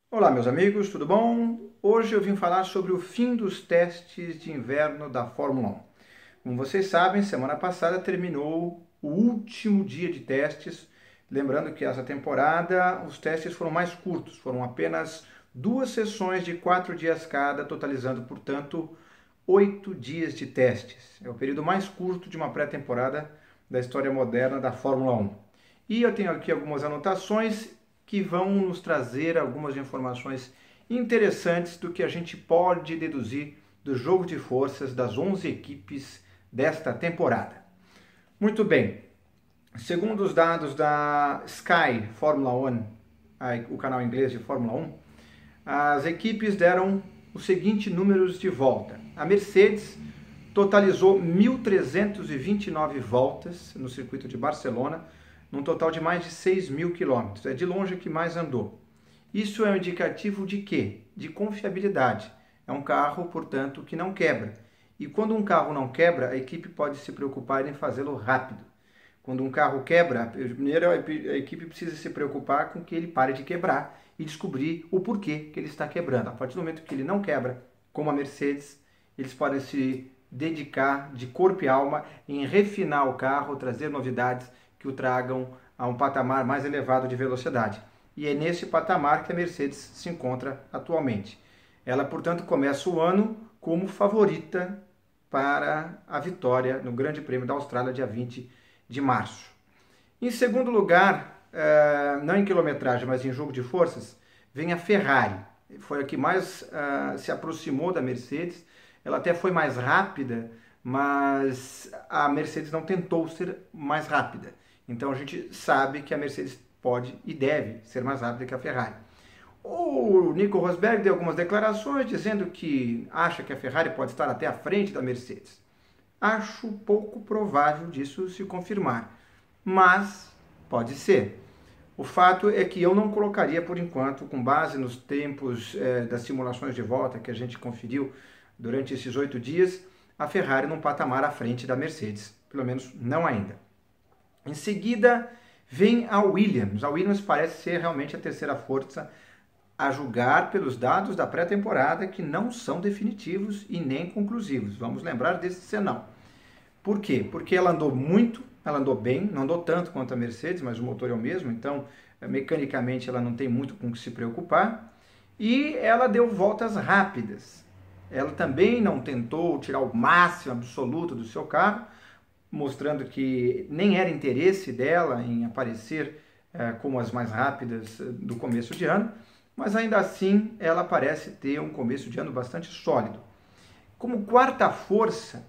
Olá, meus amigos, tudo bom? Hoje eu vim falar sobre o fim dos testes de inverno da Fórmula 1. Como vocês sabem, semana passada terminou o último dia de testes. Lembrando que essa temporada os testes foram mais curtos, foram apenas 2 sessões de 4 dias cada, totalizando, portanto, 8 dias de testes. É o período mais curto de uma pré-temporada da história moderna da Fórmula 1. E eu tenho aqui algumas anotações que vão nos trazer algumas informações interessantes do que a gente pode deduzir do jogo de forças das 11 equipes desta temporada. Muito bem, segundo os dados da Sky Fórmula 1, o canal inglês de Fórmula 1, as equipes deram os seguintes números de volta. A Mercedes totalizou 1.329 voltas no circuito de Barcelona, num total de mais de 6.000 quilômetros. É de longe a que mais andou. Isso é um indicativo de quê? De confiabilidade. É um carro, portanto, que não quebra. E quando um carro não quebra, a equipe pode se preocupar em fazê-lo rápido. Quando um carro quebra, primeiro a equipe precisa se preocupar com que ele pare de quebrar e descobrir o porquê que ele está quebrando. A partir do momento que ele não quebra, como a Mercedes, eles podem se dedicar de corpo e alma em refinar o carro, trazer novidades que o tragam a um patamar mais elevado de velocidade. E é nesse patamar que a Mercedes se encontra atualmente. Ela, portanto, começa o ano como favorita para a vitória no Grande Prêmio da Austrália, dia 20 de março. Em segundo lugar, não em quilometragem, mas em jogo de forças, vem a Ferrari. Foi a que mais se aproximou da Mercedes. Ela até foi mais rápida, mas a Mercedes não tentou ser mais rápida. Então a gente sabe que a Mercedes pode e deve ser mais rápida que a Ferrari. O Nico Rosberg deu algumas declarações dizendo que acha que a Ferrari pode estar até à frente da Mercedes. Acho pouco provável disso se confirmar, mas pode ser. O fato é que eu não colocaria por enquanto, com base nos tempos das simulações de volta que a gente conferiu durante esses 8 dias, a Ferrari num patamar à frente da Mercedes. Pelo menos não ainda. Em seguida, vem a Williams. A Williams parece ser realmente a terceira força, a julgar pelos dados da pré-temporada, que não são definitivos e nem conclusivos. Vamos lembrar desse senão. Por quê? Porque ela andou muito, ela andou bem, não andou tanto quanto a Mercedes, mas o motor é o mesmo, então mecanicamente ela não tem muito com o que se preocupar. E ela deu voltas rápidas. Ela também não tentou tirar o máximo absoluto do seu carro, mostrando que nem era interesse dela em aparecer como as mais rápidas do começo de ano, mas ainda assim ela parece ter um começo de ano bastante sólido. Como quarta força,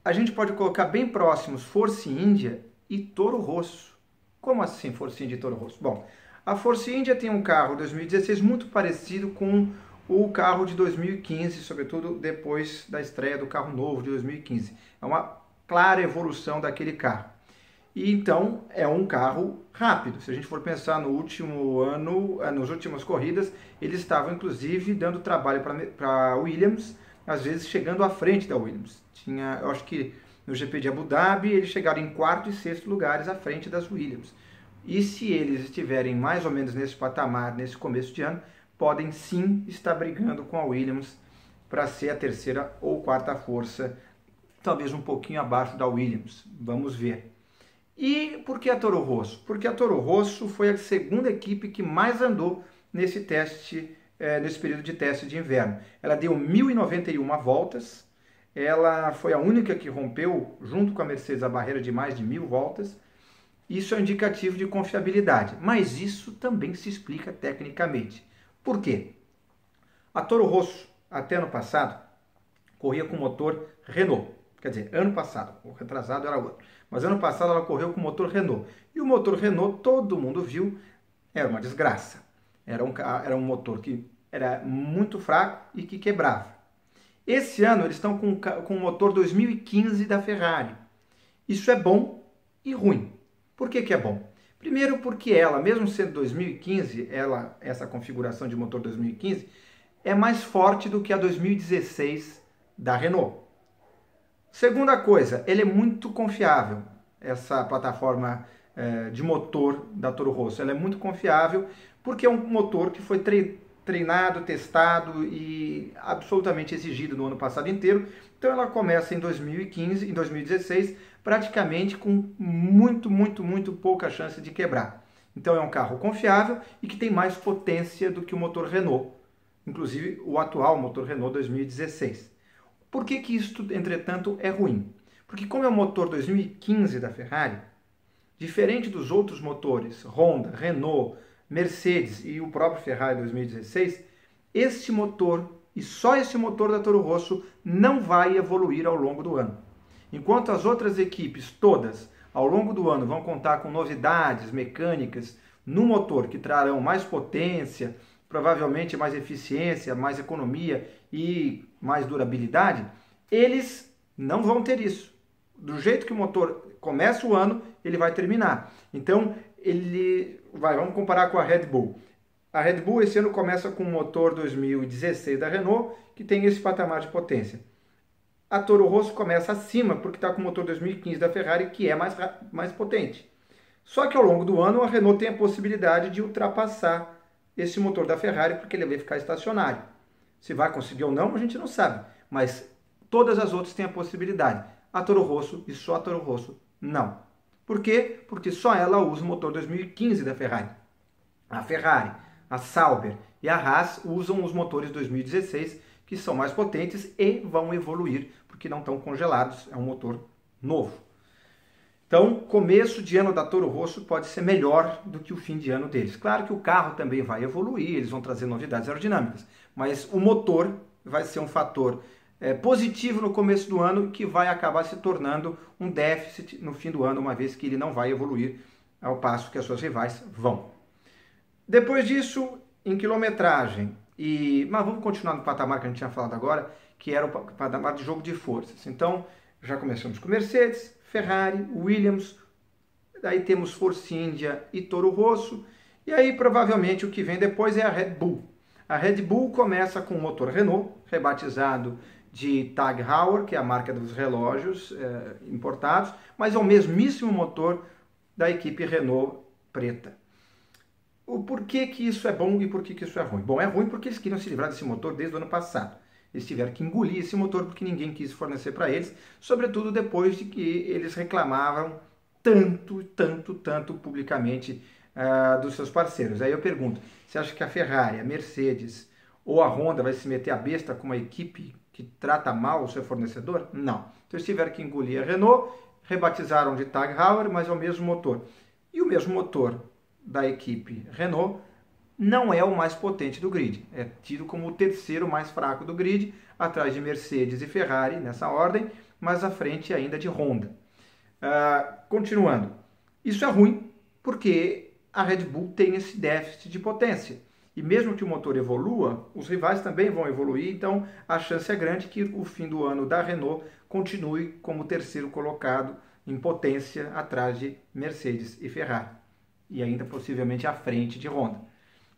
a gente pode colocar bem próximos Force India e Toro Rosso. Como assim Force India e Toro Rosso? Bom, a Force India tem um carro 2016 muito parecido com o carro de 2015, sobretudo depois da estreia do carro novo de 2015. É uma clara evolução daquele carro. E então é um carro rápido. Se a gente for pensar no último ano, nas últimas corridas, eles estavam inclusive dando trabalho para a Williams, às vezes chegando à frente da Williams. Eu acho que no GP de Abu Dhabi eles chegaram em quarto e sexto lugares à frente das Williams. E se eles estiverem mais ou menos nesse patamar, nesse começo de ano, podem sim estar brigando com a Williams para ser a terceira ou quarta força, talvez um pouquinho abaixo da Williams. Vamos ver. E por que a Toro Rosso? Porque a Toro Rosso foi a segunda equipe que mais andou nesse teste, nesse período de teste de inverno. Ela deu 1.091 voltas, ela foi a única que rompeu, junto com a Mercedes, a barreira de mais de 1.000 voltas. Isso é um indicativo de confiabilidade, mas isso também se explica tecnicamente. Por quê? A Toro Rosso, até ano passado, corria com motor Renault. Quer dizer, ano passado, o retrasado era outro. Mas ano passado ela correu com motor Renault. E o motor Renault, todo mundo viu, era uma desgraça. Era um motor que era muito fraco e que quebrava. Esse ano eles estão com o motor 2015 da Ferrari. Isso é bom e ruim. Por que é bom? Primeiro porque ela, mesmo sendo 2015, essa configuração de motor 2015, é mais forte do que a 2016 da Renault. Segunda coisa, ele é muito confiável, essa plataforma de motor da Toro Rosso. Ela é muito confiável porque é um motor que foi treinado, testado e absolutamente exigido no ano passado inteiro. Então ela começa em 2015, em 2016, praticamente com muito pouca chance de quebrar. Então é um carro confiável e que tem mais potência do que o motor Renault, inclusive o atual motor Renault 2016. Por que que isso, entretanto, é ruim? Porque como é o motor 2015 da Ferrari, diferente dos outros motores, Honda, Renault, Mercedes e o próprio Ferrari 2016, este motor e só esse motor da Toro Rosso não vai evoluir ao longo do ano. Enquanto as outras equipes todas, ao longo do ano, vão contar com novidades mecânicas no motor que trarão mais potência, provavelmente mais eficiência, mais economia e mais durabilidade, eles não vão ter isso. Do jeito que o motor começa o ano, ele vai terminar. Então, vamos comparar com a Red Bull. A Red Bull esse ano começa com o motor 2016 da Renault, que tem esse patamar de potência. A Toro Rosso começa acima, porque está com o motor 2015 da Ferrari, que é mais potente. Só que ao longo do ano, a Renault tem a possibilidade de ultrapassar esse motor da Ferrari, porque ele vai ficar estacionário. Se vai conseguir ou não, a gente não sabe. Mas todas as outras têm a possibilidade. A Toro Rosso e só a Toro Rosso não. Por quê? Porque só ela usa o motor 2015 da Ferrari. A Ferrari, a Sauber e a Haas usam os motores 2016, que são mais potentes e vão evoluir, porque não estão congelados, é um motor novo. Então, começo de ano da Toro Rosso pode ser melhor do que o fim de ano deles. Claro que o carro também vai evoluir, eles vão trazer novidades aerodinâmicas, mas o motor vai ser um fator positivo no começo do ano que vai acabar se tornando um déficit no fim do ano, uma vez que ele não vai evoluir ao passo que as suas rivais vão. Depois disso, em quilometragem, mas vamos continuar no patamar que a gente tinha falado agora, que era o patamar de jogo de forças. Então, já começamos com Mercedes, Ferrari, Williams, daí temos Force India e Toro Rosso, e aí provavelmente o que vem depois é a Red Bull. A Red Bull começa com o motor Renault, rebatizado de Tag Heuer, que é a marca dos relógios importados, mas é o mesmíssimo motor da equipe Renault preta. O porquê que isso é bom e por que isso é ruim? Bom, é ruim porque eles queriam se livrar desse motor desde o ano passado. Eles tiveram que engolir esse motor porque ninguém quis fornecer para eles, sobretudo depois de que eles reclamavam tanto publicamente dos seus parceiros. Aí eu pergunto, você acha que a Ferrari, a Mercedes ou a Honda vai se meter a besta com uma equipe que trata mal o seu fornecedor? Não. Então eles tiveram que engolir a Renault, rebatizaram de Tag Heuer, mas é o mesmo motor. E o mesmo motor da equipe Renault não é o mais potente do grid. É tido como o terceiro mais fraco do grid, atrás de Mercedes e Ferrari, nessa ordem, mas à frente ainda de Honda. Continuando. Isso é ruim porque a Red Bull tem esse déficit de potência. E mesmo que o motor evolua, os rivais também vão evoluir, então a chance é grande que o fim do ano da Renault continue como terceiro colocado em potência atrás de Mercedes e Ferrari. E ainda possivelmente à frente de Honda.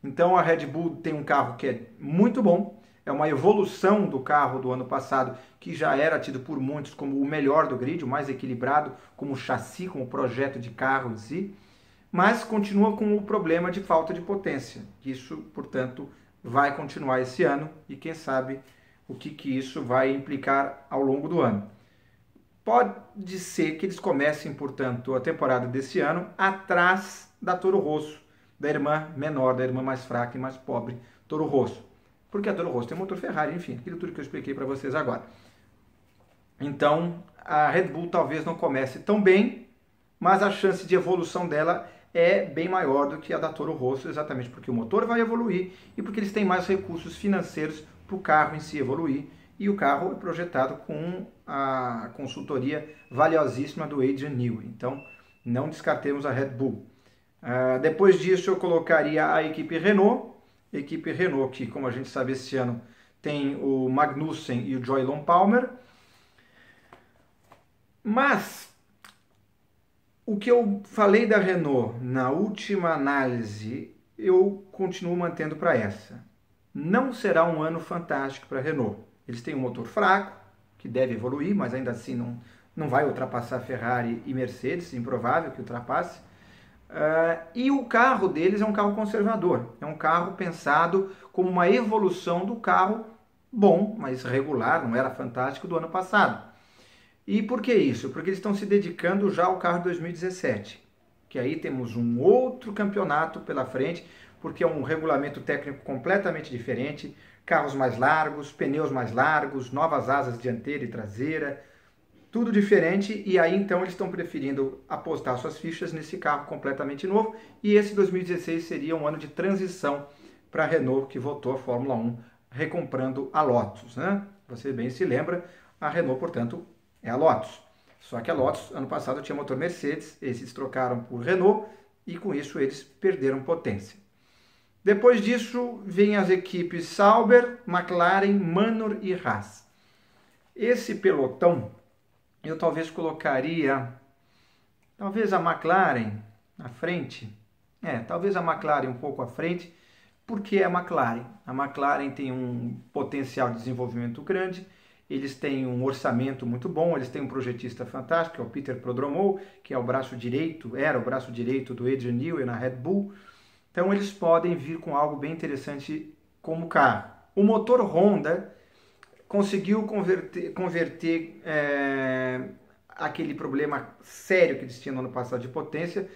Então a Red Bull tem um carro que é muito bom, é uma evolução do carro do ano passado, que já era tido por muitos como o melhor do grid, o mais equilibrado, como chassi, como projeto de carro em si, mas continua com o problema de falta de potência. Isso, portanto, vai continuar esse ano e quem sabe o que isso vai implicar ao longo do ano. Pode ser que eles comecem, portanto, a temporada desse ano atrás da Toro Rosso, da irmã menor, da irmã mais fraca e mais pobre, Toro Rosso. Porque a Toro Rosso tem motor Ferrari, enfim, aquilo tudo que eu expliquei para vocês agora. Então, a Red Bull talvez não comece tão bem, mas a chance de evolução dela é bem maior do que a da Toro Rosso, exatamente porque o motor vai evoluir e porque eles têm mais recursos financeiros para o carro em si evoluir. E o carro é projetado com a consultoria valiosíssima do Adrian Newey. Então, não descartemos a Red Bull. Depois disso, eu colocaria a equipe Renault. Equipe Renault que, como a gente sabe, esse ano tem o Magnussen e o Jolyon Palmer. Mas o que eu falei da Renault na última análise, eu continuo mantendo para essa. Não será um ano fantástico para a Renault. Eles têm um motor fraco, que deve evoluir, mas ainda assim não vai ultrapassar Ferrari e Mercedes, improvável que ultrapasse. E o carro deles é um carro conservador, é um carro pensado como uma evolução do carro bom, mas regular, não era fantástico, do ano passado. E por que isso? Porque eles estão se dedicando já ao carro 2017, que aí temos um outro campeonato pela frente, porque é um regulamento técnico completamente diferente, carros mais largos, pneus mais largos, novas asas dianteira e traseira, tudo diferente, e aí então eles estão preferindo apostar suas fichas nesse carro completamente novo, e esse 2016 seria um ano de transição para a Renault, que voltou à Fórmula 1, recomprando a Lotus, né? Você bem se lembra, a Renault, portanto, é a Lotus. Só que a Lotus, ano passado, tinha motor Mercedes, esses trocaram por Renault, e com isso eles perderam potência. Depois disso, vêm as equipes Sauber, McLaren, Manor e Haas. Esse pelotão eu talvez colocaria, talvez a McLaren à frente, talvez a McLaren um pouco à frente, porque é a McLaren. A McLaren tem um potencial de desenvolvimento grande, eles têm um orçamento muito bom, eles têm um projetista fantástico, que é o Peter Prodromou, que é o braço direito, era o braço direito do Adrian Newey na Red Bull. Então eles podem vir com algo bem interessante como carro. O motor Honda conseguiu converter aquele problema sério que eles tinham no ano passado de potência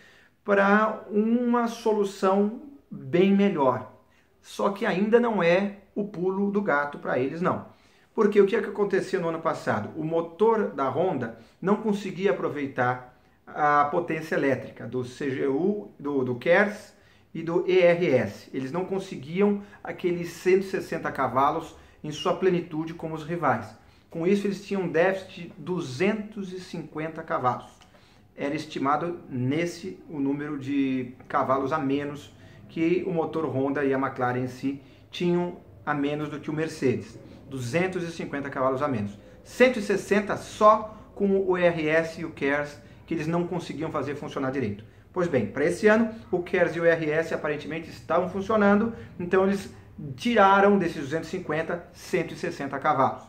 para uma solução bem melhor. Só que ainda não é o pulo do gato para eles, não. Porque o que aconteceu no ano passado? O motor da Honda não conseguia aproveitar a potência elétrica do CGU, do KERS e do ERS. Eles não conseguiam aqueles 160 cavalos em sua plenitude como os rivais. Com isso, eles tinham um déficit de 250 cavalos. Era estimado o número de cavalos a menos que o motor Honda e a McLaren em si tinham a menos do que o Mercedes. 250 cavalos a menos. 160 só com o ERS e o KERS, que eles não conseguiam fazer funcionar direito. Pois bem, para esse ano, o KERS e o ERS aparentemente estavam funcionando, então eles tiraram desses 250, 160 cavalos.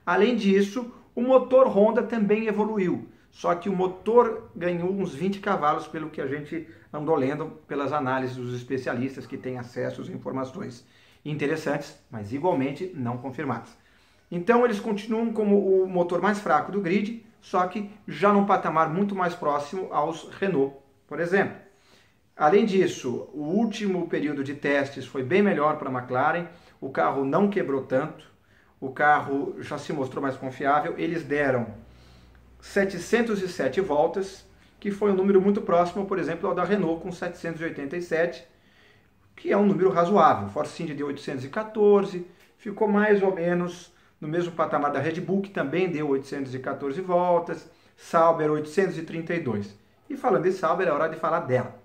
Além disso, o motor Honda também evoluiu, só que o motor ganhou uns 20 cavalos, pelo que a gente andou lendo pelas análises dos especialistas que têm acesso às informações interessantes, mas igualmente não confirmadas. Então eles continuam como o motor mais fraco do grid, só que já num patamar muito mais próximo aos Renault, por exemplo. Além disso, o último período de testes foi bem melhor para a McLaren, o carro não quebrou tanto, o carro já se mostrou mais confiável, eles deram 707 voltas, que foi um número muito próximo, por exemplo, ao da Renault com 787, que é um número razoável. Force India deu 814, ficou mais ou menos no mesmo patamar da Red Bull, que também deu 814 voltas, Sauber 832. E falando de Sauber, é hora de falar dela.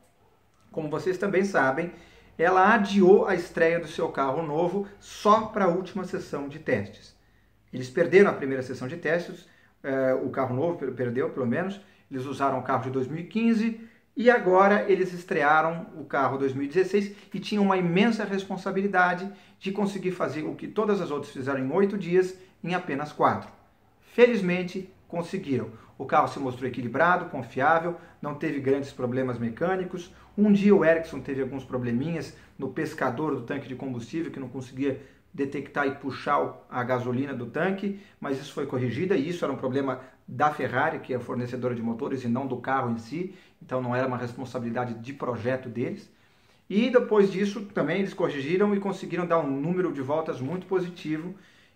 Como vocês também sabem, ela adiou a estreia do seu carro novo só para a última sessão de testes. Eles perderam a primeira sessão de testes, o carro novo perdeu pelo menos, eles usaram o carro de 2015 e agora eles estrearam o carro 2016 e tinham uma imensa responsabilidade de conseguir fazer o que todas as outras fizeram em 8 dias em apenas 4. Felizmente conseguiram. O carro se mostrou equilibrado, confiável, não teve grandes problemas mecânicos. Um dia o Ericsson teve alguns probleminhas no pescador do tanque de combustível, que não conseguia detectar e puxar a gasolina do tanque, mas isso foi corrigido e isso era um problema da Ferrari, que é a fornecedora de motores, e não do carro em si, então não era uma responsabilidade de projeto deles. E depois disso também eles corrigiram e conseguiram dar um número de voltas muito positivo.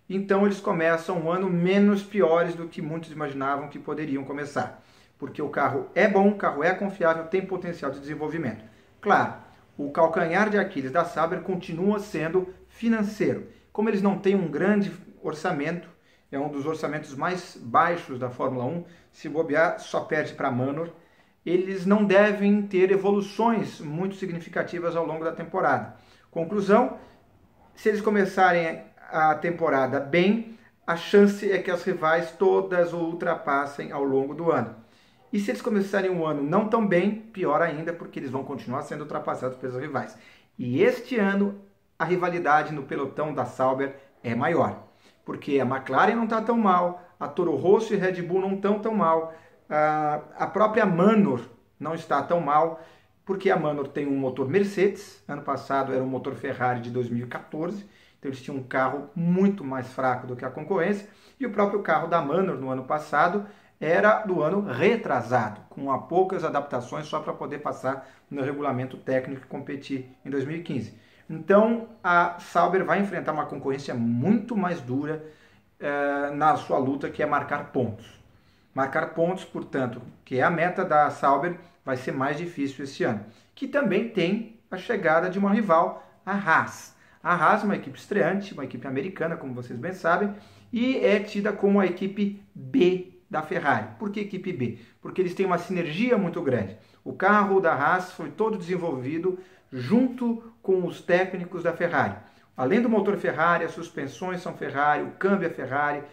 Então eles começam um ano menos piores do que muitos imaginavam que poderiam começar. Porque o carro é bom, o carro é confiável, tem potencial de desenvolvimento. Claro, o calcanhar de Aquiles da Sauber continua sendo financeiro. Como eles não têm um grande orçamento, é um dos orçamentos mais baixos da Fórmula 1, se bobear só perde para a Manor, eles não devem ter evoluções muito significativas ao longo da temporada. Conclusão, se eles começarem a temporada bem, a chance é que as rivais todas o ultrapassem ao longo do ano. E se eles começarem o ano não tão bem, pior ainda, porque eles vão continuar sendo ultrapassados pelos rivais. E este ano, a rivalidade no pelotão da Sauber é maior, porque a McLaren não está tão mal, a Toro Rosso e Red Bull não estão tão mal, a própria Manor não está tão mal, porque a Manor tem um motor Mercedes, ano passado era um motor Ferrari de 2014, então eles tinham um carro muito mais fraco do que a concorrência, e o próprio carro da Manor no ano passado era do ano retrasado, com poucas adaptações só para poder passar no regulamento técnico e competir em 2015. Então a Sauber vai enfrentar uma concorrência muito mais dura na sua luta, que é marcar pontos. Marcar pontos, portanto, que é a meta da Sauber, vai ser mais difícil esse ano. Que também tem a chegada de uma rival, a Haas. A Haas é uma equipe estreante, uma equipe americana, como vocês bem sabem, e é tida como a equipe B da Ferrari. Por que equipe B? Porque eles têm uma sinergia muito grande. O carro da Haas foi todo desenvolvido junto com os técnicos da Ferrari. Além do motor Ferrari, as suspensões são Ferrari, o câmbio é Ferrari,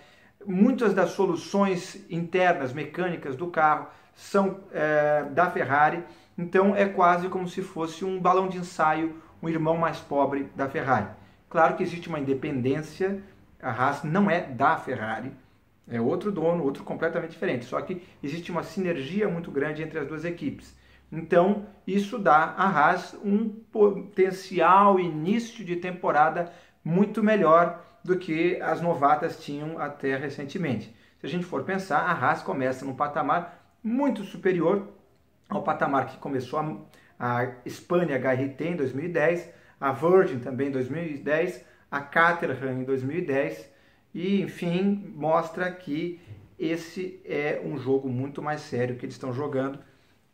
muitas das soluções internas, mecânicas do carro são da Ferrari, então é quase como se fosse um balão de ensaio, um irmão mais pobre da Ferrari. Claro que existe uma independência, a Haas não é da Ferrari, é outro dono, outro completamente diferente, só que existe uma sinergia muito grande entre as duas equipes. Então, isso dá a Haas um potencial início de temporada muito melhor do que as novatas tinham até recentemente. Se a gente for pensar, a Haas começa num patamar muito superior ao patamar que começou a Scania HRT em 2010, a Virgin também em 2010, a Caterham em 2010, e enfim, mostra que esse é um jogo muito mais sério que eles estão jogando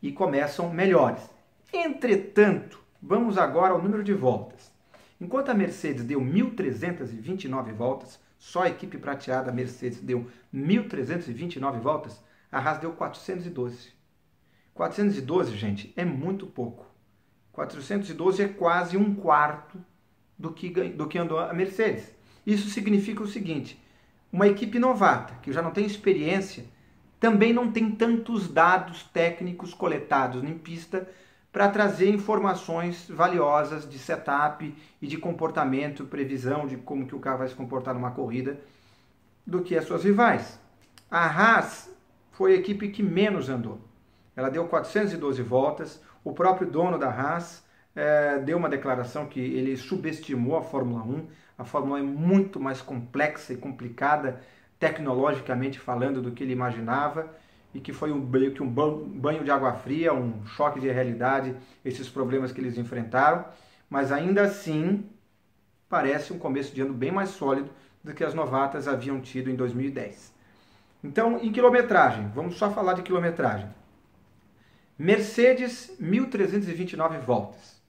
e começam melhores. Entretanto, vamos agora ao número de voltas. Enquanto a Mercedes deu 1.329 voltas, só a equipe prateada Mercedes deu 1.329 voltas, a Haas deu 412. 412, gente, é muito pouco. 412 é quase um quarto do que andou a Mercedes. Isso significa o seguinte, uma equipe novata, que já não tem experiência, também não tem tantos dados técnicos coletados em pista para trazer informações valiosas de setup e de comportamento, previsão de como que o carro vai se comportar numa corrida, do que as suas rivais. A Haas foi a equipe que menos andou. Ela deu 412 voltas, o próprio dono da Haas deu uma declaração que ele subestimou a Fórmula 1. A Fórmula 1 é muito mais complexa e complicada, tecnologicamente falando, do que ele imaginava, e que foi um banho de água fria, um choque de realidade, esses problemas que eles enfrentaram, mas ainda assim parece um começo de ano bem mais sólido do que as novatas haviam tido em 2010. Então, em quilometragem, vamos só falar de quilometragem. Mercedes, 1.329 voltas.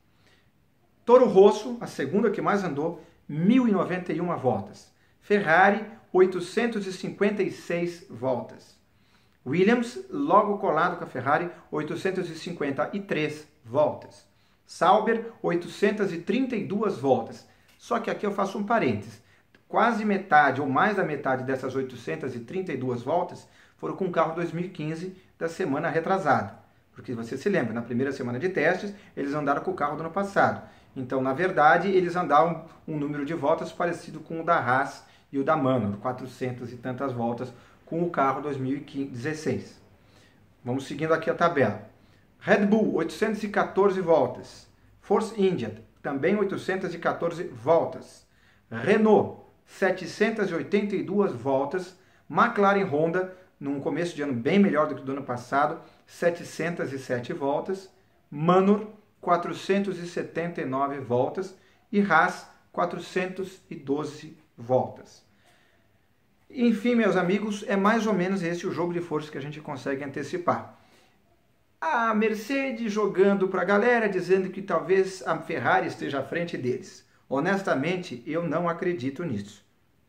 Toro Rosso, a segunda que mais andou, 1.091 voltas. Ferrari, 856 voltas. Williams, logo colado com a Ferrari, 853 voltas. Sauber, 832 voltas. Só que aqui eu faço um parênteses. Quase metade, ou mais da metade dessas 832 voltas, foram com o carro 2015 da semana retrasada. Porque você se lembra, na primeira semana de testes, eles andaram com o carro do ano passado. Então, na verdade, eles andaram um número de voltas parecido com o da Haas e o da Manor, 400 e tantas voltas com o carro 2016. Vamos seguindo aqui a tabela. Red Bull, 814 voltas. Force India, também 814 voltas. Renault, 782 voltas. McLaren Honda, num começo de ano bem melhor do que do ano passado, 707 voltas. Manor, 479 voltas. E Haas, 412 voltas. Enfim, meus amigos, é mais ou menos esse o jogo de força que a gente consegue antecipar. A Mercedes jogando para a galera, dizendo que talvez a Ferrari esteja à frente deles. Honestamente, eu não acredito nisso.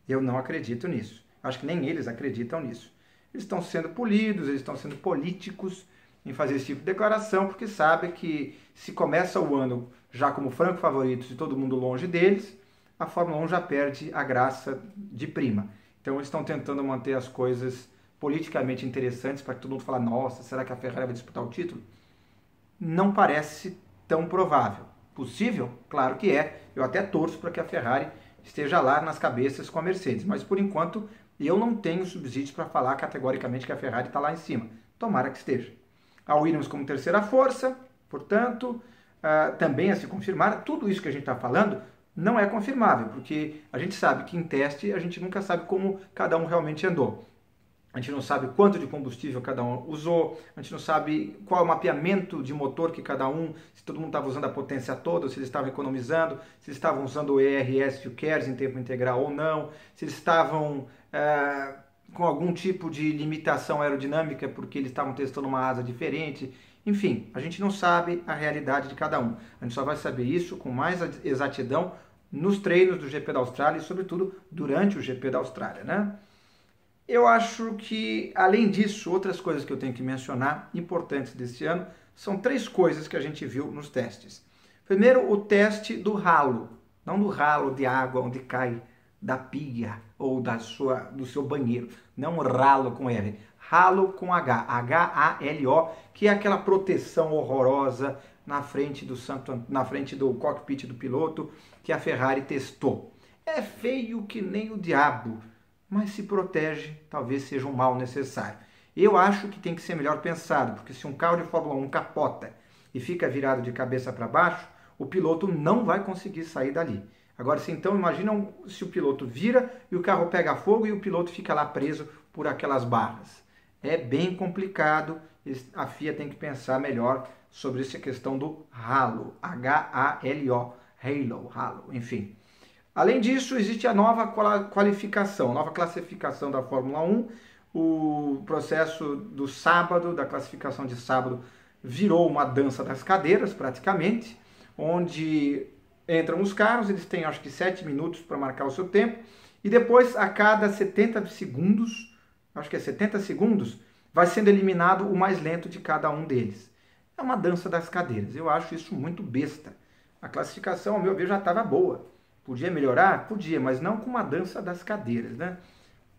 Eu não acredito nisso. Acho que nem eles acreditam nisso. Eles estão sendo polidos, eles estão sendo políticos em fazer esse tipo de declaração, porque sabem que se começa o ano já como franco favoritos e todo mundo longe deles, a Fórmula 1 já perde a graça de prima. Então eles estão tentando manter as coisas politicamente interessantes para que todo mundo fale, nossa, será que a Ferrari vai disputar o título? Não parece tão provável. Possível? Claro que é. Eu até torço para que a Ferrari esteja lá nas cabeças com a Mercedes. Mas por enquanto eu não tenho subsídios para falar categoricamente que a Ferrari está lá em cima. Tomara que esteja. A Williams como terceira força, Portanto, também a se confirmar, tudo isso que a gente está falando não é confirmável, porque a gente sabe que em teste a gente nunca sabe como cada um realmente andou. A gente não sabe quanto de combustível cada um usou, a gente não sabe qual é o mapeamento de motor que cada um, se todo mundo estava usando a potência toda, se eles estavam economizando, se eles estavam usando o ERS e o KERS em tempo integral ou não, se eles estavam com algum tipo de limitação aerodinâmica porque eles estavam testando uma asa diferente. Enfim, a gente não sabe a realidade de cada um. A gente só vai saber isso com mais exatidão nos treinos do GP da Austrália e, sobretudo, durante o GP da Austrália, né? Eu acho que, além disso, outras coisas que eu tenho que mencionar, importantes desse ano, são 3 coisas que a gente viu nos testes. Primeiro, o teste do ralo, não do ralo de água onde cai da pia ou do seu banheiro, não ralo com R, ralo com H, H-A-L-O, que é aquela proteção horrorosa na frente do cockpit do piloto que a Ferrari testou. É feio que nem o diabo, mas se protege, talvez seja um mal necessário. Eu acho que tem que ser melhor pensado, porque se um carro de Fórmula 1 capota e fica virado de cabeça para baixo, o piloto não vai conseguir sair dali. Agora, se então imaginam se o piloto vira e o carro pega fogo e o piloto fica lá preso por aquelas barras. É bem complicado, a FIA tem que pensar melhor sobre essa questão do halo, H-A-L-O, halo, enfim. Além disso, existe a nova qualificação, nova classificação da Fórmula 1. O processo do sábado, da classificação de sábado, virou uma dança das cadeiras, praticamente, onde entram os carros, eles têm acho que 7 minutos para marcar o seu tempo, e depois, a cada 70 segundos, acho que é 70 segundos, vai sendo eliminado o mais lento de cada um deles. É uma dança das cadeiras, eu acho isso muito besta. A classificação, ao meu ver, já estava boa. Podia melhorar? Podia, mas não com uma dança das cadeiras, né?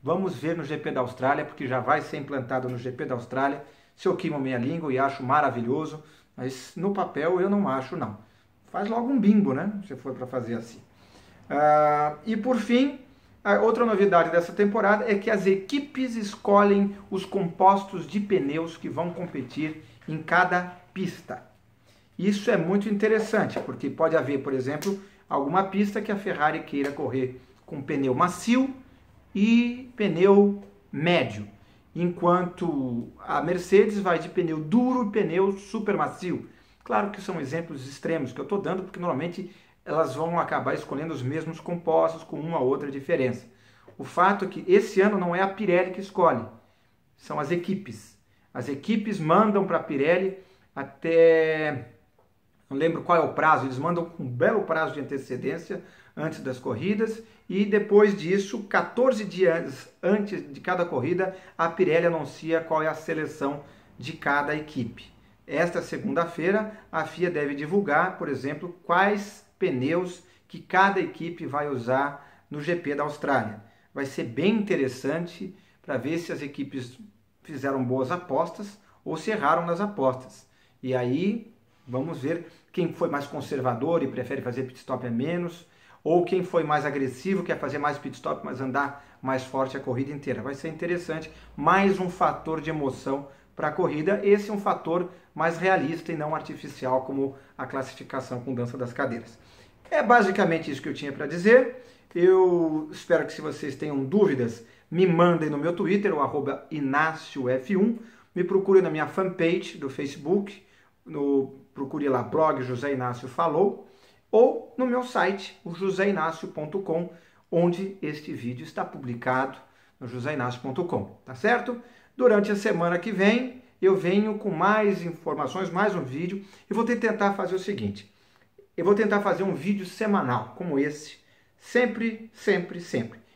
Vamos ver no GP da Austrália, porque já vai ser implantado no GP da Austrália. Se eu queimo minha língua e acho maravilhoso, mas no papel eu não acho, não. Faz logo um bingo, né? Se for para fazer assim. E por fim, a outra novidade dessa temporada é que as equipes escolhem os compostos de pneus que vão competir em cada pista. Isso é muito interessante, porque pode haver, por exemplo, alguma pista que a Ferrari queira correr com pneu macio e pneu médio, enquanto a Mercedes vai de pneu duro e pneu super macio. Claro que são exemplos extremos que eu estou dando, porque normalmente elas vão acabar escolhendo os mesmos compostos com uma ou outra diferença. O fato é que esse ano não é a Pirelli que escolhe, são as equipes. As equipes mandam para a Pirelli até... não lembro qual é o prazo, eles mandam com um belo prazo de antecedência antes das corridas e depois disso, 14 dias antes de cada corrida, a Pirelli anuncia qual é a seleção de cada equipe. Esta segunda-feira, a FIA deve divulgar, por exemplo, quais pneus que cada equipe vai usar no GP da Austrália. Vai ser bem interessante para ver se as equipes fizeram boas apostas ou se erraram nas apostas. E aí... vamos ver quem foi mais conservador e prefere fazer pit stop a menos, ou quem foi mais agressivo, quer fazer mais pit stop, mas andar mais forte a corrida inteira. Vai ser interessante, mais um fator de emoção para a corrida. Esse é um fator mais realista e não artificial, como a classificação com dança das cadeiras. É basicamente isso que eu tinha para dizer. Eu espero que, se vocês tenham dúvidas, me mandem no meu Twitter, o @InácioF1, me procurem na minha fanpage do Facebook, procure lá, blog José Inácio Falou, ou no meu site, o joseinácio.com, onde este vídeo está publicado no joseinácio.com, tá certo? Durante a semana que vem, eu venho com mais informações, mais um vídeo, e vou tentar fazer o seguinte, eu vou tentar fazer um vídeo semanal, como esse, sempre,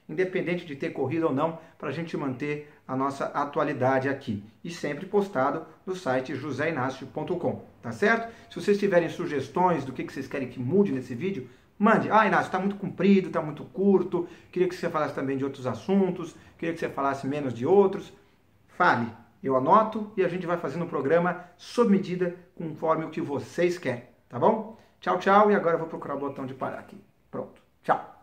independente de ter corrida ou não, para a gente manter a nossa atualidade aqui. E sempre postado no site joseinácio.com, tá certo? Se vocês tiverem sugestões do que vocês querem que mude nesse vídeo, mande. Inácio, está muito comprido, está muito curto, queria que você falasse também de outros assuntos, queria que você falasse menos de outros. Fale, eu anoto e a gente vai fazendo um programa sob medida, conforme o que vocês querem, tá bom? Tchau, tchau, e agora eu vou procurar o botão de parar aqui. Pronto, tchau.